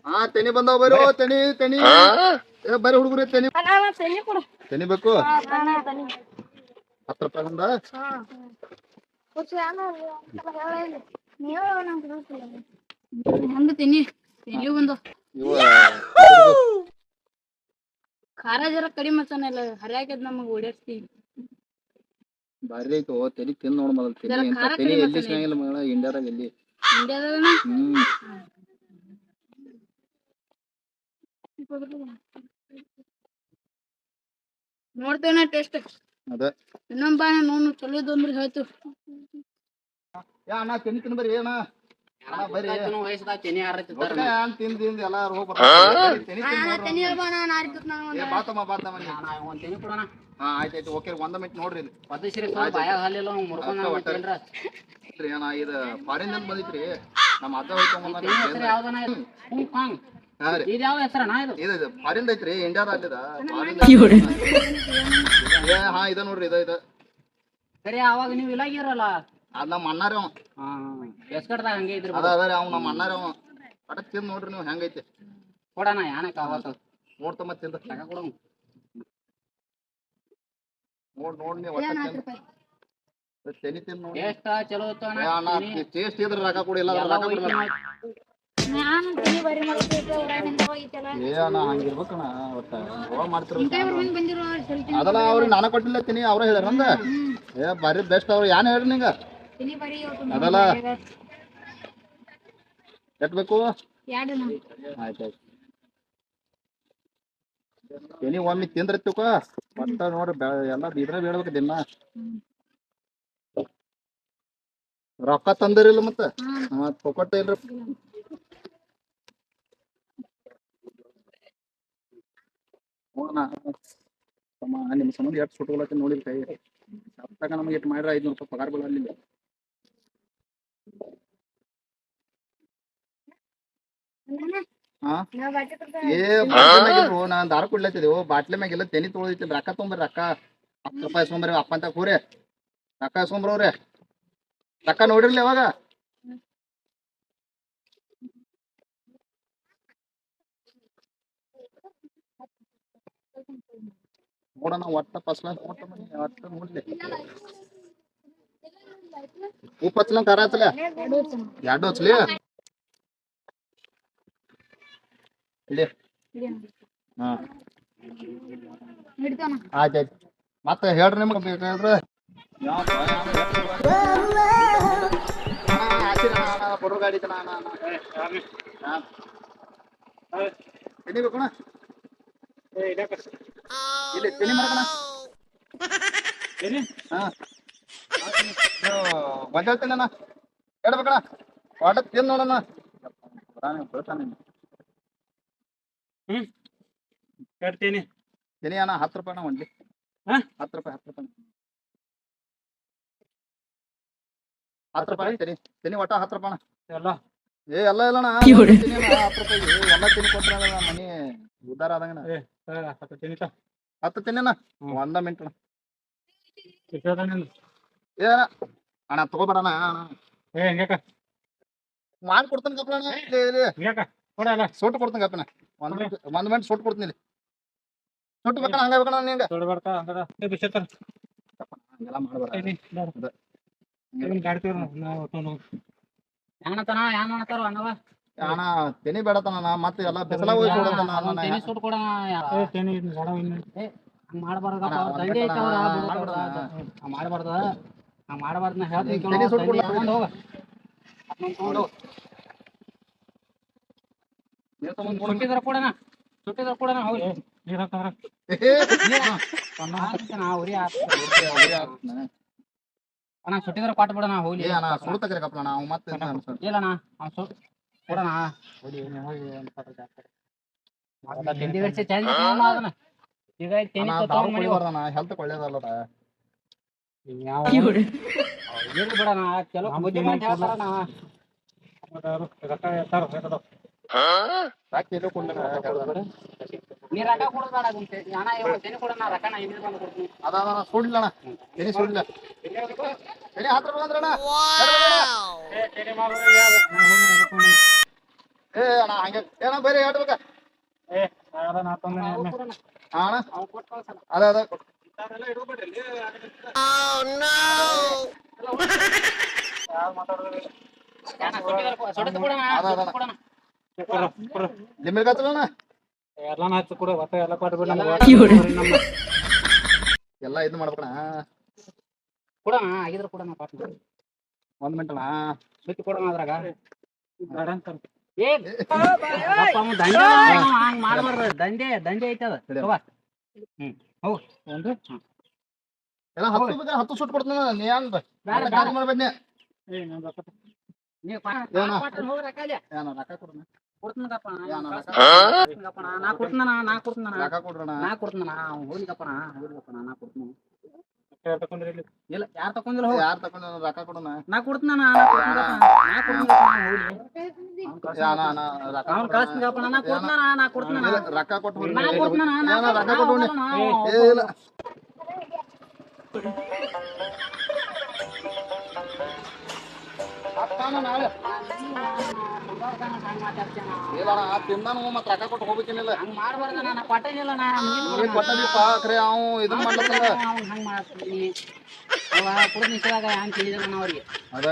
ಹಾ ತೆನಿ ಬಂದಾವ ಬರೋ ತೆನಿ ತೆನಿ ಬರ್ರಿ ಹುಡುಗರು ತೆನಿ ತೆನಿ ಬೇಕು 10 ರೂಪಾಯಿ ಒಂದ ಹೆಂಗ ತಿನ್ನಿ ಎಲ್ಲಿ ಬಂದು ಇವ ಖಾರ ಜರ ಕಡಿಮೆ ಮಸಾನೆಲ್ಲ ಹರಿಯಾಕದ್ ನಮಗ್ ಓಡಾಡ್ತಿ ಬಾರಿ ಐತೋ ತೆನಿ ತಿಂದ್ ನೋಡ್ ಮೊದಲು ತೆನಿ ಜರ ಎಂತ ಖಾರ ತೆನಿ ಕಡಿಮೆ ಎಲ್ಲಿ ಮಸಾಲೆ ಸಿಗಂಗಿಲ್ಲ ಮಗಳ ಇಂಡಿಯಾದಾಗ ಎಲ್ಲಿ ಇಂಡಿಯಾದನ ನೋಡ್ತೇನ ಟೇಸ್ಟ್ ಅದ ಇನ್ನೊಂದ್ ಬಾ ನೋಡು ಚಲೋ ಇದ್ದು ಅಂದ್ರೆ ಹೇಳ್ತು ಯಾ ಅಣ್ಣ ತೆನಿ ತಿನ್ ಬರ್ರಿ ಅಣ್ಣ ಅಣ್ಣ ಬರ್ರಿ ವಯಸ್ಸದಾಗ ತೆನಿ ಒಟ್ಟ ಏನ್ ತಿಂದ್ ತಿಂದ್ ಎಲ್ಲ ರೋಗ ಬರ್ತಾವ ತೆನಿ ಬಾತಮ್ಮ ಒಂದ್ ತೆನಿ ಕೊಡೋಣ ಹಾ ಆಯ್ತಾಯ್ತು ಓಕೆ 1 ಮಿನಿಟ್ ನೋಡ್ರಿ ಇದು ಪದ್ಧತಿ ಬಾಯಾಗ ಹಾಲಿಲ್ಲ ಮುರ್ಕೊಂಡ್ ಅಣ್ಣ ಇದು ಫಾರಿನ್ ಅಂತ ಬಂದಿತ್ರಿ ನಮ್ಮ ಅಜ್ಜ ಹೋಗ್ಕೊಂಡ್ ಯಾವ್ದನ ಹಾ ರೀ ಇದು ಯಾವ ಹೆಸರಣ್ಣ ಇದು ಇದು ಫಾರಿನ್ ಐತ್ರಿ ಇಂಡಿಯಾದ ಹಾ ಇದ ನೋಡ್ರಿ ಇದ ಸರಿ ಅವಾಗ ನೀವು ಇಲ್ಲಾಗಿರಲ್ಲ ಅದ್ ನಮ್ಮ ಅಣ್ಣಾರ ಅವ ಎಸ್ಕಟ್ದಾಗ ಹಂಗೆ ಇದ್ರಿ ಅದ ಅವ ನಮ್ಮ ಅಣ್ಣಾರ ಅವ ಪಟಕ್ ತಿಂದ್ ನೋಡ್ರಿ ನೀವು ಹೆಂಗೈತಿ ಕೊಡಣ ಯಾನಕ್ಕ ಅವತ್ತು ನೋಡ್ತಮ್ಮ ತಿಂದ ಕೊಡ ನೋಡ್ ನೀವು ಒಟ್ಟ ತೆನಿ ತಿಂದ್ ನೋಡಿ ಟೇಸ್ಟ್ ಚಲೋ ಇತ್ತು ಟೇಸ್ಟ್ ಇದ್ರ ರೊಕ್ಕ ಕೊಡಿಲ್ಲ ಏ ಅಣ್ಣ ಹಂಗಿರ್ಬೇಕಣ್ಣ ಒಟ್ಟ ಅದಲ್ಲ ಅವ್ರಿಗೆ ನಾನು ಕೊಟ್ಟಿಲ್ಲ ತಿನಿ ಅವ್ರ ಹೇಳ್ಯಾರಂದ ಏ ಬಾರಿ ಬೆಸ್ಟ್ ಅವ್ರು ಏನ್ ಹೇಳ್ರಿ ನಿಂಗ ಅದಲ್ಲ ಎಟ್ ಬೇಕು ಆಯ್ತಾಯ್ತು ತೆನಿ ಒಮ್ಮೆ ತಿಂದ್ರತಿಕ ಒಟ್ಟ ನೋಡ್ರಿ ಎಲ್ಲ ಇದ್ರ ಬೇಡ್ಬೇಕು ದಿನ ರೊಕ್ಕ ತಂದಿರಿಲ್ಲ ಮತ್ತೆ ಪೊಕೊಟ್ಟ ಇಲ್ರಿ ನೋಡಣ ನಿಮ್ಮ ಸಂಬಂಧ ಎಷ್ಟು ಸುಟ್ಕೊಳಕ್ಕೆ ನೋಡಿರಿ ಕೈ ಸತ್ತಾಗ ನಮಗೆ ಎಷ್ಟು ಮಾಡ್ರ 500 ರೂಪಾಯಿ ಪಗಾರ ಬೀಳಲಿಲ್ಲ ನಾನ್ ದಾರ ಕೊಡ್ಲತ್ತಿದೇವು ಬಾಟ್ಲಿ ಮ್ಯಾಗೆಲ್ಲ ತೆನಿ ತೊಗೊಳೈತಿ ರೊಕ್ಕ ತೊಗೊಂಬರ್ರಿ ರೊಕ್ಕ 10 ರೂಪಾಯಿ ಇಸ್ಕೊಂಬರ್ರಿ ಅಪ್ಪ ಅಂತ ಕೂರಿ ರೊಕ್ಕ ಇಸ್ಕೊಂಬರ್ರಿ ರೊಕ್ಕ ನೋಡಿರ್ಲಿ ಯಾವಾಗ ನೋಡೋಣ ಒಟ್ಟ ಫಸ್ಟ್ ಕ್ಲಾಸ್ ಒಟ್ಟ ನೋಡ್ಲಿ ಉಪ್ಪು ಹಚ್ಚಲ ಖಾರ ಹಚ್ಚಲ ಎರಡು ಹಚ್ಚಲಿ ಇಲ್ಲಿ ಹಾ ಆಯ್ತಾಯ್ತು ಮತ್ತೆ ಹೇಳ್ರಿ ನಿಮ್ಗೆ ಬೇಕಾದ್ರೆ ಬರೋ ಗಾಡಿ ಬೇಕಣ ಇಲ್ಲಿ ತೆನಿ ಮಾಡ್ಕಣ ಹಾ ಬಂದೇಳ್ತೇನೆ ಹೇಳ್ಬೇಕಣ ಒಟ್ಟ ತಿಂದ್ ನೋಡಣ ಕಟ್ತೀನಿ ತೆನಿ ಅಣ್ಣ 10 ರೂಪಾಯಿ ಒಂದ್ಲಿ 10 ರೂಪಾಯಿ 10 ರೂಪಾಯಿ ತೆನಿ ತೆನಿ ಒಟ್ಟ 10 ರೂಪಾಯಿ ಎಲ್ಲ ಏ ಎಲ್ಲ ಇಲ್ಲಣ್ಣ 10 ರೂಪಾಯಿ ಎಲ್ಲ ತೆನಿ ಕೊಟ್ರ ಮನಿ ಉದ್ದಾರ ಆದಂಗಣ 10 ತೆನಿನ 1 ಮಿನಿಟ್ ಏ ಅಣ್ಣ ತಗೋಬೇಡಣ ಮಾಡಿ ಕೊಡ್ತಾನೆ ಗಪ್ಪಣ ಸೊಟ್ಟು ಕೊಡ್ತಾನೆ ಗಪ್ಪನ 1 ಮಿನಿಟ್ ಸೊಟ್ಟು ಕೊಡ್ತೀನಿ ಸೊಟ್ಟು ಬೇಕಣ ಹಂಗ ಬೇಕಣ ನಿಂಗೆ ಹಂಗೆಲ್ಲ ಮಾಡಬೇಡ ಅಣ್ಣ ತೆನಿ ಬೇಡತನ ಮತ್ತೆ ಎಲ್ಲ ಬಿಸಿಲ ಅಣ್ಣ ಸುಟ್ಟಿದ್ರೆ ಕೊಟ್ಟು ಬಿಡೋಣ ಹೋಗ್ಲಿ ಅಣ್ಣ ಸುಡು ತಗರಿ ಕಪ್ಪಣ ಅವ್ ಮತ್ತೆ ಇಲ್ಲಣ್ಣ ಕೊಡೋಣ ತಿಂಡಿ ವರ್ಷ ಚೇಂಜ್ ಮಾಡೋಣ ಈಗ ತೆನಿ ಕುಡಿಬಾರ್ದಣ್ಣ ಹೆಲ್ತ್ ಒಳ್ಳೇದಲ್ಲ ಬಿಡೋಣ ಚಲೋ ಬುದ್ಧಿ ಮಾಡಿ ಹೇಳ್ತಾರಣ್ಣ ನೀ ರೊಕ್ಕ ಕೊಡೋದು ಬೇಡ ಅಣ್ಣ ತೆನಿ ಕೊಡೋಣ ರೊಕ್ಕ ನಾ ಹಿಂದೆ ಬಂದು ಕೊಡ್ತೀನಿ ಅದ ಸುಡ್ಲಣ್ಣ ತೆನಿ ಸುಡ್ಲ ತೆನಿ 10 ರೂಪಾಯಿ ಅಂದ್ರಣ್ಣ ಏ ಅಣ್ಣ ಹಂಗೆ ಏನ ಬರೀ ಹೇಳ್ಬೇಕ ಏ ಅದ ನಾ ತಂದೇನೆ ಎಮ್ಮೆ. ಅಣ್ಣ ಅವ್ನ್ ಕೊಟ್ಟು ಕಳ್ಸಲ್ಲ. ಅದ ಅದ ಯಾರ್ ಮಾತಾಡೋದು? ಯಾನ ಸುಟ್ಟಿದ್ದು ಕೊಡಣ, ಅದ ಅದ ಸುಟ್ಟಿದ್ದು ಕೊಡಣ. ಕೊಡು, ಕೊಡು. ನಿಮಗೆ ಹತ್ತಲಣ್ಣ ಎಲ್ಲಾನು ಹಚ್ಚಿ ಕೊಡು, ಒಟ್ಟ ಎಲ್ಲ ಕೊಟ್ಬಿಡು ನಮ್ಗೆ. ಎಲ್ಲ ಇದು ಮಾಡ್ಬೇಕಣ್ಣ ಕೊಡಣ, ಆಗಿದ್ರೆ ಕೊಡಣ ಪಾಪ. 1 ಮಿನಿಟ್ ಅಣ್ಣ ಸುತ್ತಿ ಕೊಡಣ ಅದ್ರಾಗ. ಬೇಡ ಅಂತಾನೆ. ಏ ಅಪ್ಪ ಅವ್ನು ದಂಡೆ ಅವ್ನು ಹಂಗ್ ಮಾಡ್ಬಾರ್ದು. ದಂಡೆ ಐತೆ ಅದ. ಸರಿ. ತಗೋ. ಹೌದು ಒಂದು ಎಲ್ಲ 10 ಸುಟ್ಟು ಕೊಡ್ತಾನ ನೀ ಏನ್ ಬೇಡ, ಚಾರ್ಜ್ ಮಾಡ್ಬೇಡಿ ಏ ನನ್ ರೊಕ್ಕ ತ- ನೀವು ಏನ? ಹೋಗಿ ರೊಕ್ಕ ಅಲ್ಲಿ. ಏನ ರೊಕ್ಕ ಕೊಡ್ರಣ ಕೊಡ್ತೀನಪ್ಪ ನಾ, ಏನ ಕಳ್ಸ್- ರೊಕ್ಕ ಕೊಡ್ತೀನಪ್ಪ ನಾ, ನಾ ಕೊಡ್ತೀನ ನಾ, ನಾ ಕೊಡ್ತೀನ ನಾ. ರೊಕ್ಕ ಕೊಡ್ರಣ ನಾ ಕೊಡ್ತೀನ ಅವ್ನು ಹೋಗ್ಲಿಕ್ಕಪ್ಪ ನಾ, ನಾ ಕೊಡ್ತೀನಿ. ಇಲ್ಲ ಯಾರು ತಗೊಂಡಿಲ್ಲ ಹೋಗಿ. ಯಾರು ತಕೊಂಡ ರೊಕ್ಕ ಕೊಡೋಣ ನಾ ಕೊಡ್ತೀನ ನಾ, ನಾ ಕೊಡ್ತೀನಪ್ಪ ನಾ ಹೋಗ್ಲಿ. ಅವ್ನು ಕಳ್ಸ್ತೀನಪ್ಪ ನಾ, ನಾ ಕೊಡ್ತೀನ ನಾ, ನಾ ಕೊಡ್ತೀನ ನಾ. ರೊಕ್ಕ ಕೊಟ್ಟು ಹೋಗ್ರಿ. ನಾ ಕೊಡ್ತೀನ ನಾ, ನಾ ಏನ ರೊಕ್ಕ ಕೊಟ್ಟು ಹೋಗ್ರಿ. ನಾ ಏ ಇಲ್ಲ ಅತ್ತಾನ ನಾಳೆ ಇಲ್ಲ ಅಣ್ಣ ತಿಂದಾನು ಮತ್ತೆ ರೊಕ್ಕ ಕೊಟ್ಟು ಹೋಗ್ಬೇಕೇನಿಲ್ಲ ಹಂಗ್ ಮಾಡ್ಬಾರ್ದ ನಾ ಕೊಟ್ಟೇನಿಲ್ಲ ನಾ. ನೀ ಕೊಟ್ಟದಿಪ್ಪ ಖರೆ ಅವ್ ಇದನ್ನ ಮಾಡ್ಲತ್ತಲ್ಲ ಅವ್ನು ಹಂಗ್ ಮಾಡ್ತೀನಿ ಅವ ಕೊಡೋ ನಿಂತಾಗ ಹಂಗೆ ಕೇಳಿದ ನಾನು ಅವ್ರಿಗೆ. ಅದ